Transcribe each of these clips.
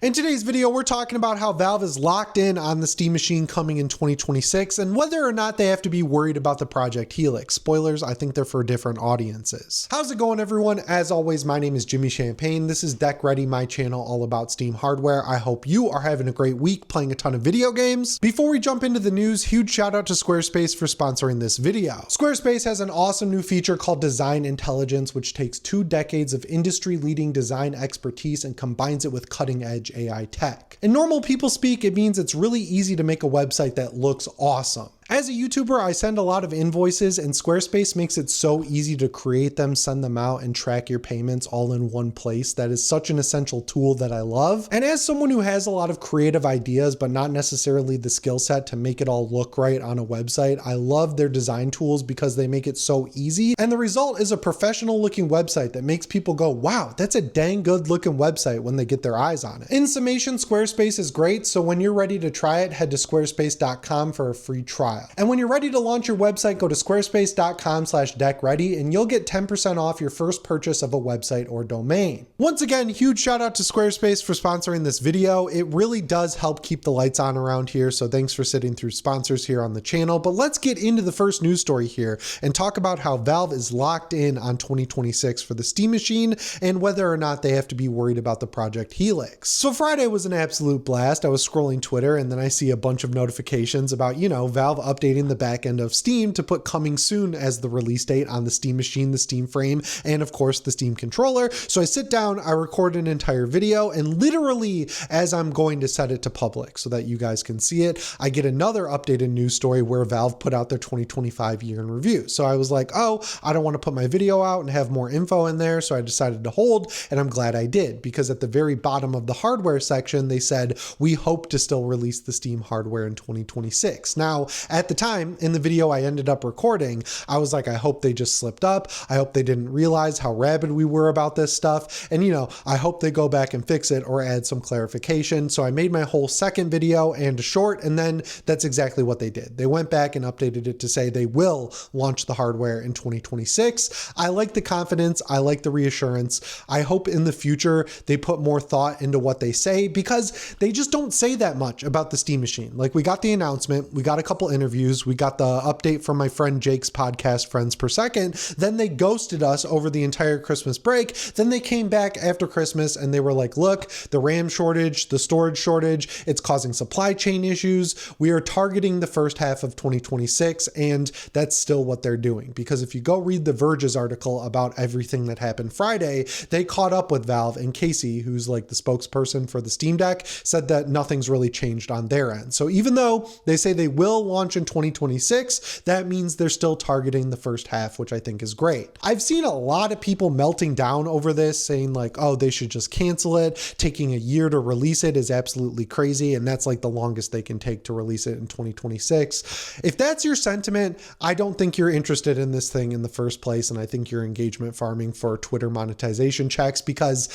In today's video, we're talking about how Valve is locked in on the Steam Machine coming in 2026 and whether or not they have to be worried about the Project Helix. Spoilers, I think they're for different audiences. How's it going, everyone? As always, my name is Jimmy Champagne. This is Deck Ready, my channel all about Steam hardware. I hope you are having a great week playing a ton of video games. Before we jump into the news, huge shout out to Squarespace for sponsoring this video. Squarespace has an awesome new feature called Design Intelligence, which takes 2 decades of industry-leading design expertise and combines it with cutting-edge AI tech. In normal people speak, it means it's really easy to make a website that looks awesome. As a YouTuber, I send a lot of invoices, and Squarespace makes it so easy to create them, send them out, and track your payments all in one place. That is such an essential tool that I love. And as someone who has a lot of creative ideas, but not necessarily the skill set to make it all look right on a website, I love their design tools because they make it so easy. And the result is a professional looking website that makes people go, wow, that's a dang good looking website when they get their eyes on it. In summation, Squarespace is great. So when you're ready to try it, head to squarespace.com for a free trial. And when you're ready to launch your website, go to squarespace.com/deckready and you'll get 10% off your first purchase of a website or domain. Once again, huge shout out to Squarespace for sponsoring this video. It really does help keep the lights on around here. So thanks for sitting through sponsors here on the channel. But let's get into the first news story here and talk about how Valve is locked in on 2026 for the Steam Machine and whether or not they have to be worried about the Project Helix. So Friday was an absolute blast. I was scrolling Twitter and then I see a bunch of notifications about, Valve updating the back end of Steam to put coming soon as the release date on the Steam Machine, the Steam Frame, and of course the Steam Controller. So I sit down, I record an entire video, and literally as I'm going to set it to public so that you guys can see it, I get another updated news story where Valve put out their 2025 year in review. So I was like, oh, I don't want to put my video out and have more info in there. So I decided to hold, and I'm glad I did, because at the very bottom of the hardware section, they said, we hope to still release the Steam hardware in 2026. Now, at the time, in the video I ended up recording, I was like, I hope they just slipped up. I hope they didn't realize how rabid we were about this stuff. And I hope they go back and fix it or add some clarification. So I made my whole second video and a short, and then that's exactly what they did. They went back and updated it to say they will launch the hardware in 2026. I like the confidence. I like the reassurance. I hope in the future they put more thought into what they say, because they just don't say that much about the Steam Machine. Like, we got the announcement, we got a couple interviews, we got the update from my friend Jake's podcast, Friends Per Second. Then they ghosted us over the entire Christmas break. Then they came back after Christmas and they were like, look, the RAM shortage, the storage shortage, it's causing supply chain issues. We are targeting the first half of 2026. And that's still what they're doing. Because if you go read the Verge's article about everything that happened Friday, they caught up with Valve, and Casey, who's like the spokesperson for the Steam Deck, said that nothing's really changed on their end. So even though they say they will launch in 2026, that means they're still targeting the first half, which I think is great. I've seen a lot of people melting down over this, saying like, oh, they should just cancel it. Taking a year to release it is absolutely crazy. And that's like the longest they can take to release it in 2026. If that's your sentiment, I don't think you're interested in this thing in the first place. And I think you're engagement farming for Twitter monetization checks, because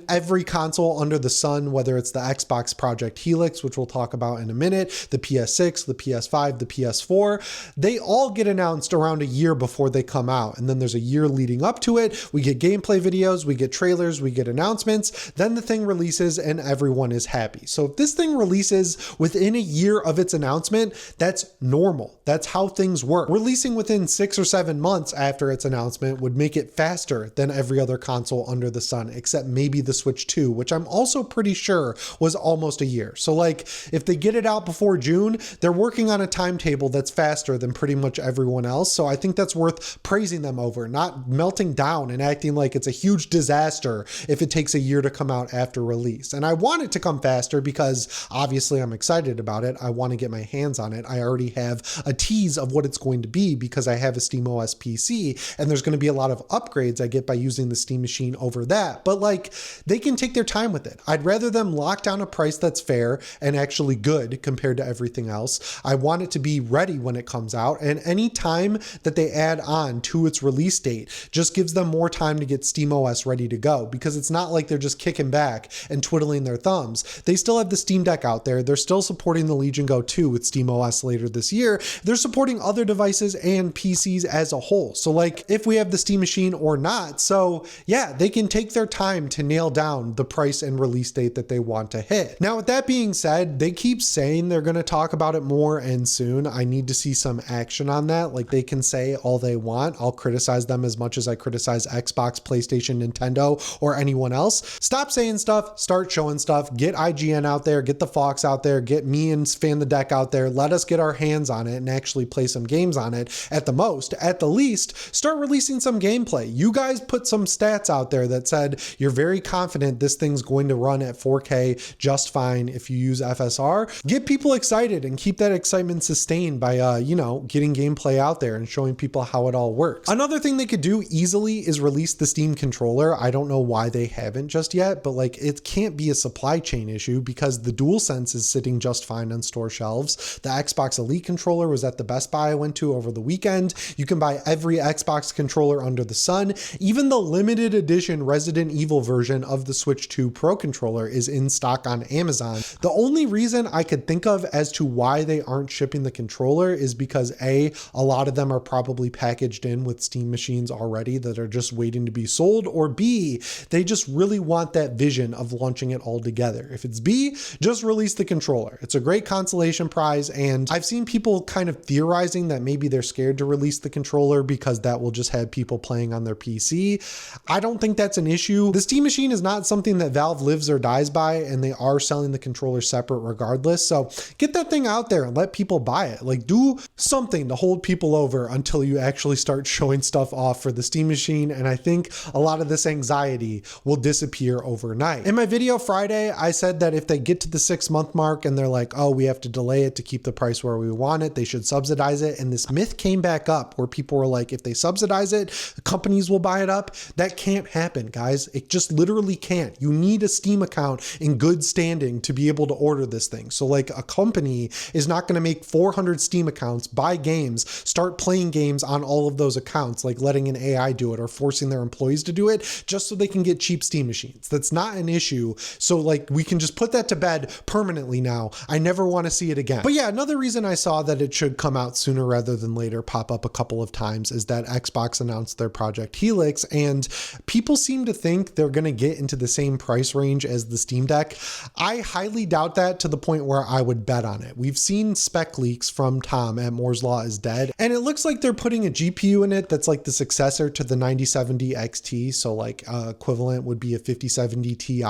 every console under the sun, whether it's the Xbox Project Helix, which we'll talk about in a minute, the PS6, the PS5, the PS4, they all get announced around a year before they come out. And then there's a year leading up to it. We get gameplay videos, we get trailers, we get announcements, then the thing releases and everyone is happy. So if this thing releases within a year of its announcement, that's normal. That's how things work. Releasing within 6 or 7 months after its announcement would make it faster than every other console under the sun, except maybe the Switch 2, which I'm also pretty sure was almost a year. So like, if they get it out before June, they're working on a timetable that's faster than pretty much everyone else. So I think that's worth praising them over, not melting down and acting like it's a huge disaster if it takes a year to come out after release. And I want it to come faster because obviously I'm excited about it. I want to get my hands on it. I already have a tease of what it's going to be because I have a SteamOS PC, and there's going to be a lot of upgrades I get by using the Steam Machine over that. But like, they can take their time with it. I'd rather them lock down a price that's fair and actually good compared to everything else. I want it to be ready when it comes out, and any time that they add on to its release date just gives them more time to get SteamOS ready to go, because it's not like they're just kicking back and twiddling their thumbs. They still have the Steam Deck out there. They're still supporting the Legion Go 2 with SteamOS later this year, they're supporting other devices and PCs as a whole. So like if we have the Steam Machine or not, so yeah, they can take their time to nail down the price and release date that they want to hit. Now, with that being said, they keep saying they're going to talk about it more and soon. I need to see some action on that. Like they can say all they want. I'll criticize them as much as I criticize Xbox, PlayStation, Nintendo, or anyone else. Stop saying stuff, start showing stuff, get IGN out there, get the Fox out there, get me and Fan the Deck out there. Let us get our hands on it and actually play some games on it. At the most, at the least, start releasing some gameplay. You guys put some stats out there that said you're very confident this thing's going to run at 4K just fine if you use FSR. Get people excited and keep that excitement sustained by, getting gameplay out there and showing people how it all works. Another thing they could do easily is release the Steam controller. I don't know why they haven't just yet, but like it can't be a supply chain issue because the DualSense is sitting just fine on store shelves. The Xbox Elite controller was at the Best Buy I went to over the weekend. You can buy every Xbox controller under the sun. Even the limited edition Resident Evil version of the Switch 2 Pro controller is in stock on Amazon. The only reason I could think of as to why they aren't shipping the controller is because A, a lot of them are probably packaged in with Steam machines already that are just waiting to be sold, or B, they just really want that vision of launching it all together. If it's B, just release the controller. It's a great consolation prize, and I've seen people kind of theorizing that maybe they're scared to release the controller because that will just have people playing on their PC. I don't think that's an issue. The Steam Machine is not something that Valve lives or dies by, and they are selling the controller separate regardless. So get that thing out there and let people buy it. Like do something to hold people over until you actually start showing stuff off for the Steam Machine. And I think a lot of this anxiety will disappear overnight. In my video Friday, I said that if they get to the 6-month mark and they're like, oh, we have to delay it to keep the price where we want it, they should subsidize it. And this myth came back up where people were like, if they subsidize it, companies will buy it up. That can't happen, guys. It just literally can't. You need a Steam account in good standing to be able to order this thing. So like a company is not going to make 400 Steam accounts, buy games, start playing games on all of those accounts, like letting an AI do it or forcing their employees to do it just so they can get cheap Steam machines. That's not an issue. So like we can just put that to bed permanently now. I never want to see it again. But yeah, another reason I saw that it should come out sooner rather than later pop up a couple of times is that Xbox announced their Project Helix, and people seem to think they're going to get into the same price range as the Steam Deck. I highly doubt that to the point where I would bet on it. We've seen spec leaks from Tom at Moore's Law is Dead, and it looks like they're putting a GPU in it that's like the successor to the 9070 XT. So like equivalent would be a 5070 Ti.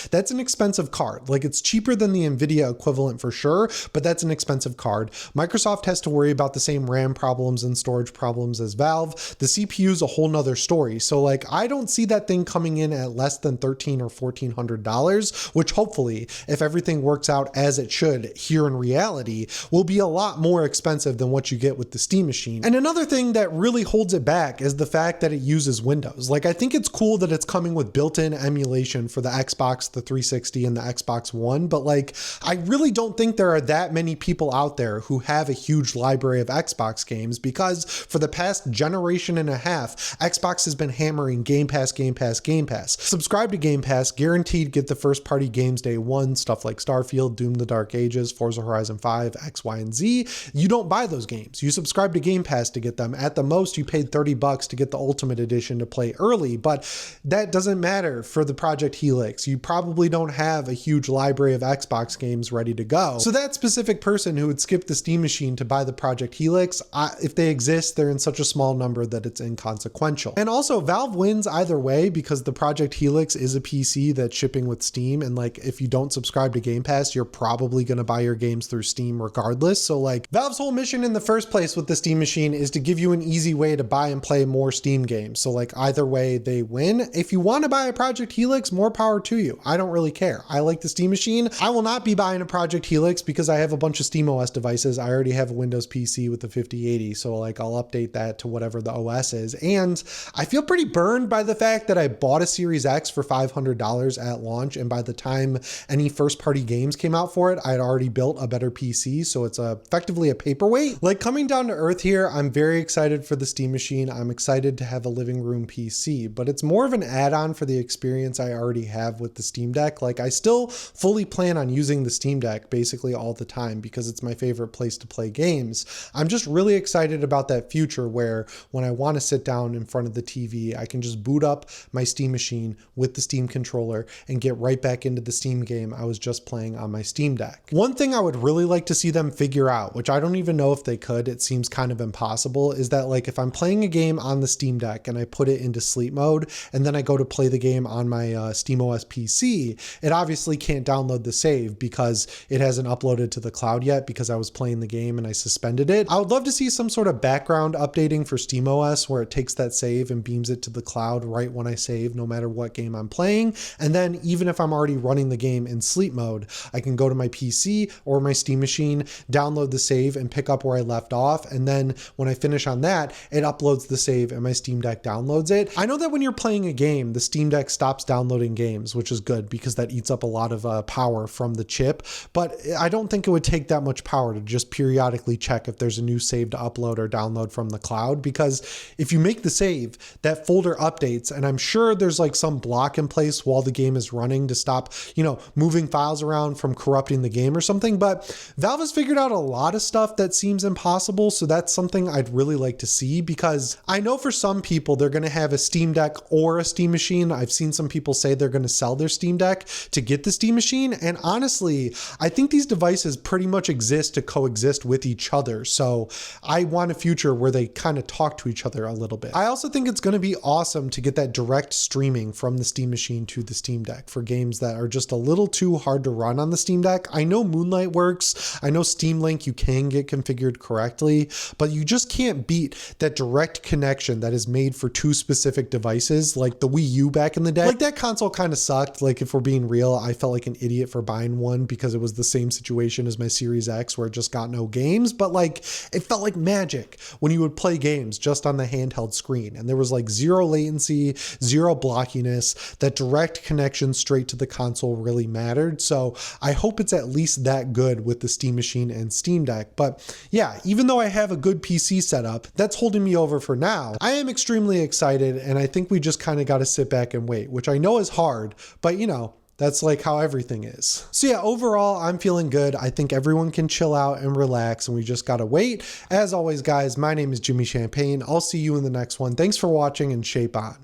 That's an expensive card. Like it's cheaper than the NVIDIA equivalent for sure, but that's an expensive card. Microsoft has to worry about the same RAM problems and storage problems as Valve. The CPU is a whole nother story. So like, I don't see that thing coming in at less than $1,300 or $1,400, which hopefully, if everything works out as it should here in reality, will be a lot more expensive than what you get with the Steam Machine. And another thing that really holds it back is the fact that it uses Windows. Like I think it's cool that it's coming with built-in emulation for the Xbox, the 360 and the Xbox One, but like, I really don't think there are that many people out there who have a huge library of Xbox games, because for the past generation and a half, Xbox has been hammering Game Pass, Game Pass, Game Pass. Subscribe to Game Pass, guaranteed get the first party games day one, stuff like Starfield, Doom the Dark Ages, Forza Horizon 5, X, Y, and Z. You don't buy those games. You subscribe to Game Pass to get them. At the most, you paid $30 to get the Ultimate Edition to play early, but that doesn't matter for the Project Helix. You probably don't have a huge library of Xbox games ready to go. So that specific person who would skip the Steam Machine to buy the Project Helix, if they exist, they're in such a small number that it's inconsequential. And also, Valve wins either way because the Project Helix is a PC that's shipping with Steam, and like if you don't subscribe to Game Pass, you're probably going to buy your games through Steam regardless. So like Valve's whole mission in the first place with the Steam Machine is to give you an easy way to buy and play more Steam games. So like either way they win. If you want to buy a Project Helix, more power to you. I don't really care. I like the Steam Machine. I will not be buying a Project Helix because I have a bunch of SteamOS devices. I already have a Windows PC with the 5080, so like I'll update that to whatever the OS is. And I feel pretty burned by the fact that I bought a Series X for $500 at launch, and by the time any first party games came out for it, I had already built a better PC, so it's effectively a paperweight. Like coming down to earth here, I'm very excited for the Steam Machine. I'm excited to have a living room PC, but it's more of an add-on for the experience I already have with the Steam Deck. Like I still fully plan on using the Steam Deck basically all the time because it's my favorite place to play games. I'm just really excited about that future where when I want to sit down in front of the TV, I can just boot up my Steam machine with the Steam controller and get right back into the Steam game I was just playing on my Steam Deck. One thing I would really like to see them figure out, which I don't even know if they could, it seems kind of impossible, is that like if I'm playing a game on the Steam Deck and I put it into sleep mode and then I go to play the game on my SteamOS PC, it obviously can't download the save because it hasn't uploaded to the cloud yet because I was playing the game and I suspended it. I would love to see some sort of background updating for SteamOS where it takes that save and beams it to the cloud right when I save, no matter what game I'm playing. And then even if I'm already running the game in sleep mode, I can go to my PC or my Steam machine, download the save and pick up where I left off. And then when I finish on that, it uploads the save and my Steam Deck downloads it. I know that when you're playing a game, the Steam Deck stops downloading games, which is good because that eats up a lot of power from the chip. But I don't think it would take that much power to just periodically check if there's a new save to upload or download from the cloud, because if you make the save, that folder updates, and I'm sure there's like some block in place while the game is running to stop, moving files around from corrupting the game or something. But Valve has figured out a lot of stuff that seems impossible. So that's something I'd really like to see, because I know for some people, they're going to have a Steam Deck or a Steam machine. I've seen some people say they're going to sell their Steam Deck to get the Steam machine. And honestly, I think these devices pretty much exist to coexist with each other. So I want a future where they kind of talk to each other a little bit. I also think it's going to be awesome to get that direct streaming from the Steam machine to the Steam Deck for games that are just a little too hard to run on the Steam Deck. I know Moonlight works. I know Steam Link you can get configured correctly, but you just can't beat that direct connection that is made for two specific devices, like the Wii U back in the day. Like that console kind of sucked. Like if we're being real, I felt like an idiot for buying one because it was the same situation as my Series X where it just got no games, but like it felt like magic when you would play games just on the handheld screen and there was like zero latency, zero blockiness. That direct connection straight to the console really mattered. So I hope it's at least that good with the Steam machine and Steam Deck. But yeah, even though I have a good PC setup, that's holding me over for now. I am extremely excited, and I think we just kind of got to sit back and wait, which I know is hard, but that's like how everything is. So yeah, overall, I'm feeling good. I think everyone can chill out and relax, and we just gotta wait. As always, guys, my name is Jimmy Champagne. I'll see you in the next one. Thanks for watching, and shape on.